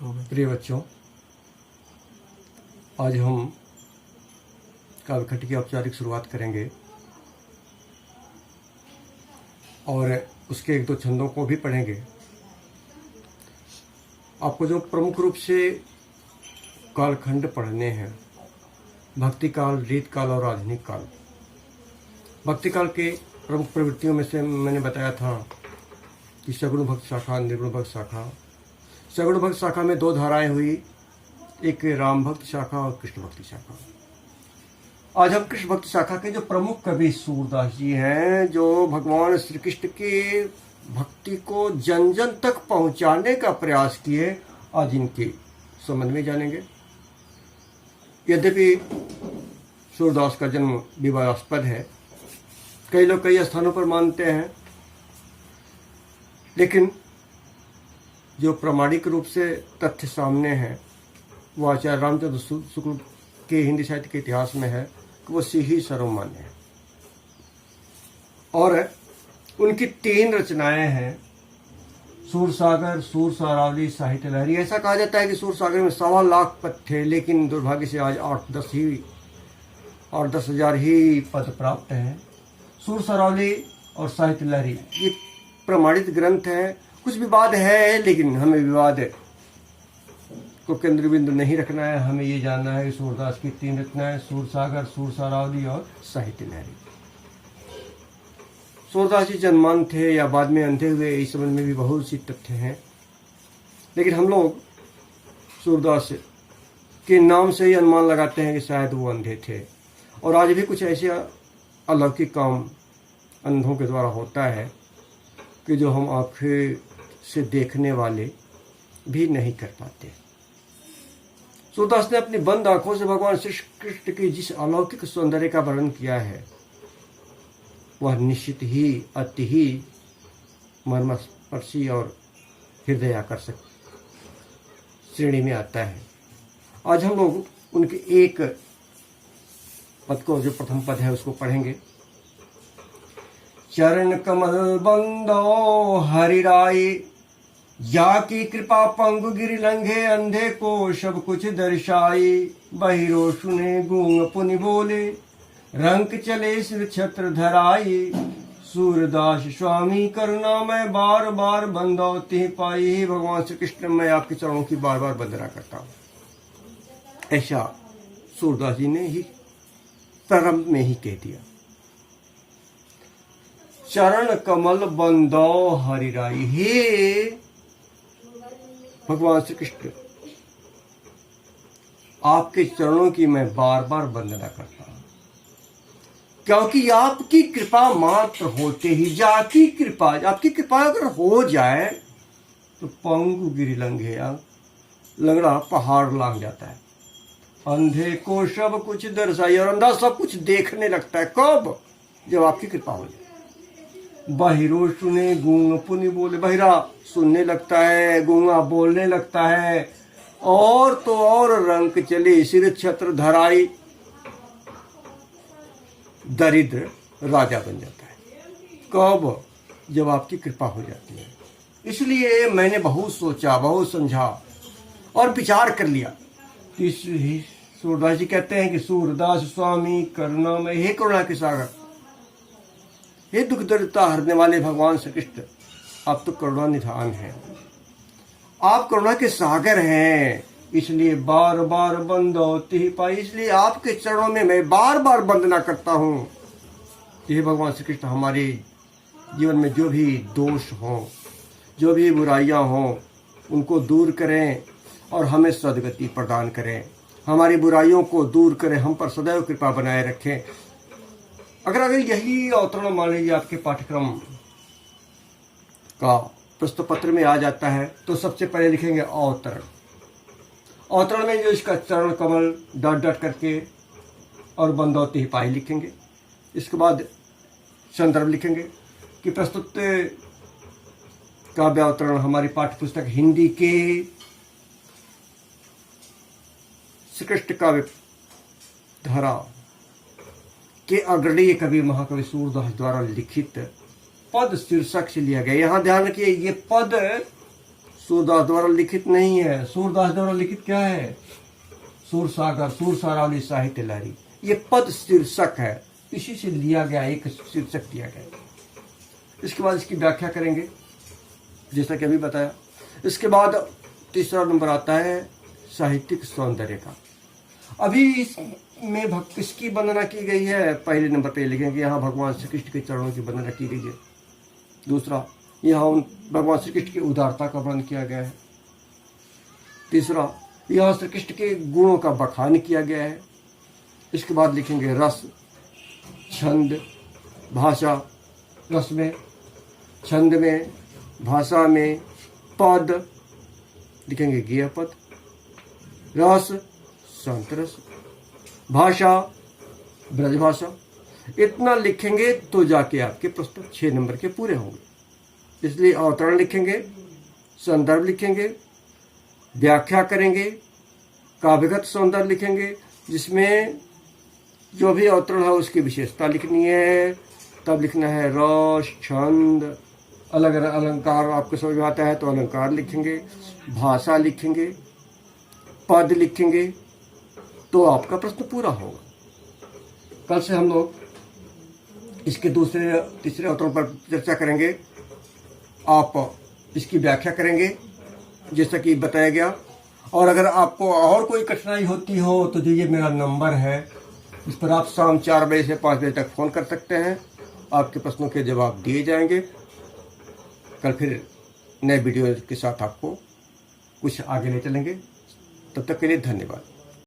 प्रिय बच्चों, आज हम काव्यखंड की औपचारिक शुरुआत करेंगे और उसके एक दो छंदों को भी पढ़ेंगे। आपको जो प्रमुख रूप से कालखंड पढ़ने हैं, भक्ति काल, रीत काल और आधुनिक काल। भक्ति काल के प्रमुख प्रवृत्तियों में से मैंने बताया था कि सगुण भक्त शाखा, निर्गुण भक्त शाखा। सगुण भक्त शाखा में दो धाराएं हुई, एक राम भक्त शाखा और कृष्ण भक्ति शाखा। आज हम कृष्ण भक्ति शाखा के जो प्रमुख कवि सूरदास जी हैं, जो भगवान श्री कृष्ण के भक्ति को जन जन तक पहुंचाने का प्रयास किए, आज इनके संबंध में जानेंगे। यद्यपि सूरदास का जन्म विवादास्पद है, कई लोग कई स्थानों पर मानते हैं, लेकिन जो प्रामाणिक रूप से तथ्य सामने हैं वो आचार्य रामचंद्र शुक्ल के हिंदी साहित्य के इतिहास में है कि वो ही सर्वमान्य है। और उनकी 3 रचनाएं हैं, सूरसागर, सूरसारावली, साहित्य लहरी। ऐसा कहा जाता है कि सूरसागर में 1.25 लाख पद थे, लेकिन दुर्भाग्य से आज 8-10 हजार ही पद प्राप्त हैं। सूरसारावली और साहित्य लहरी ये प्रमाणित ग्रंथ हैं। कुछ विवाद है, लेकिन हमें विवाद को केंद्र बिंदु नहीं रखना है। हमें ये जानना है कि सूरदास की 3 रचनाएं, सूरसागर, सूरसारावली और साहित्य लहरी। सूरदास जी जन्मान थे या बाद में अंधे हुए, इस संबंध में भी बहुत सी तथ्य हैं, लेकिन हम लोग सूरदास के नाम से ही अनुमान लगाते हैं कि शायद वो अंधे थे। और आज भी कुछ ऐसे अलौकिक काम अंधों के द्वारा होता है कि जो हम आंखें से देखने वाले भी नहीं कर पाते। सूरदास ने अपनी बंद आंखों से भगवान श्री कृष्ण की जिस अलौकिक सौंदर्य का वर्णन किया है, वह निश्चित ही अति ही मर्मस्पर्शी और हृदय आकर्षक श्रेणी में आता है। आज हम लोग उनके एक पद को, जो प्रथम पद है, उसको पढ़ेंगे। चरण कमल बंदो हरिराय, जाकी कृपा पंगु गिरि लंघे, अंधे को सब कुछ दर्शाए। बहिरो सुने गूंग पुनि बोले, रंक चले सिर छत्र धराए। सूरदास स्वामी करुणा मैं बार बार बंदो तिह पाई। हे भगवान श्री कृष्ण, मैं आपके चरणों की बार बार वंदना करता हूँ। ऐसा सूरदास जी ने ही प्रारंभ में ही कह दिया। चरण कमल बंदो हरिराय, हे भगवान श्री कृष्ण, आपके चरणों की मैं बार बार वंदना करता हूं, क्योंकि आपकी कृपा मात्र होते ही, जाकी कृपा, आपकी कृपा अगर हो जाए तो पंगु गिरि लंघे, लंगड़ा पहाड़ लांग जाता है। अंधे को सब कुछ दर्शाई, और अंधा सब कुछ देखने लगता है। कब? जब आपकी कृपा हो जाए। बहिरो सुने गूंग पुनि बोले, बहिरा सुनने लगता है, गूंगा बोलने लगता है, और तो और रंक चले सिर छत्र धराई, दरिद्र राजा बन जाता है। कब? जब आपकी कृपा हो जाती है। इसलिए मैंने बहुत सोचा, बहुत समझा और विचार कर लिया। सूरदास जी कहते हैं कि सूरदास स्वामी करुणा में, हे करुणा के सागर, हे दुख दरिद्रता हरने वाले भगवान श्री कृष्ण, आप तो करुणा निधान हैं, आप करुणा के सागर हैं। इसलिए बार बार बंदो तिह पाई, इसलिए आपके चरणों में मैं बार बार वंदना करता हूँ। हे भगवान श्री कृष्ण, हमारे जीवन में जो भी दोष हों, जो भी बुराइयां हों, उनको दूर करें और हमें सद्गति प्रदान करें। हमारी बुराइयों को दूर करें, हम पर सदैव कृपा बनाए रखें। अगर यही अवतरण मान लीजिए आपके पाठ्यक्रम का प्रश्न पत्र में आ जाता है, तो सबसे पहले लिखेंगे अवतरण। अवतरण में जो इसका चरण कमल डट डट करके और बंदो तिह पाई लिखेंगे। इसके बाद संदर्भ लिखेंगे कि प्रस्तुत काव्य अवतरण हमारी पाठ्य पुस्तक हिंदी के श्रेष्ठ काव्य धारा के अग्रणीय कवि महाकवि सूरदास द्वारा लिखित पद शीर्षक से लिया गया। यहां ध्यान रखिए, ये पद सूरदास द्वारा लिखित नहीं है। सूरदास द्वारा लिखित क्या है? सूर सागर, सूर सारावली साहित्य लहरी, ये पद शीर्षक है, इसी से लिया गया, एक शीर्षक दिया गया। इसके बाद इसकी व्याख्या करेंगे जैसा कि अभी बताया। इसके बाद तीसरा नंबर आता है साहित्यिक सौंदर्य का। अभी इसमें किसकी वंदना की गई है? पहले नंबर पे लिखेंगे यहाँ भगवान श्री कृष्ण के चरणों की वंदना की गई है। दूसरा, यहाँ उन भगवान श्री कृष्ण की उदारता का वर्णन किया गया है। तीसरा, यहाँ श्री कृष्ण के गुणों का बखान किया गया है। इसके बाद लिखेंगे रस, छंद, भाषा, रस में, छंद में, भाषा में, पद लिखेंगे गेय पद, रस संत रस, भाषा ब्रज भाषा। इतना लिखेंगे तो जाके आपके प्रश्न 6 नंबर के पूरे होंगे। इसलिए अवतरण लिखेंगे, संदर्भ लिखेंगे, व्याख्या करेंगे, काव्यगत सौंदर्य लिखेंगे, जिसमें जो भी अवतरण है उसकी विशेषता लिखनी है। तब लिखना है रस, छंद, अलग अलग अलंकार आपको समझ में आता है तो अलंकार लिखेंगे, भाषा लिखेंगे, पद लिखेंगे, तो आपका प्रश्न पूरा होगा। कल से हम लोग इसके दूसरे तीसरे अवतरण पर चर्चा करेंगे। आप इसकी व्याख्या करेंगे जैसा कि बताया गया। और अगर आपको और कोई कठिनाई होती हो तो ये मेरा नंबर है, इस पर आप शाम 4 बजे से 5 बजे तक फ़ोन कर सकते हैं। आपके प्रश्नों के जवाब दिए जाएंगे। कल फिर नए वीडियो के साथ आपको कुछ आगे ले चलेंगे। तब तक के लिए धन्यवाद।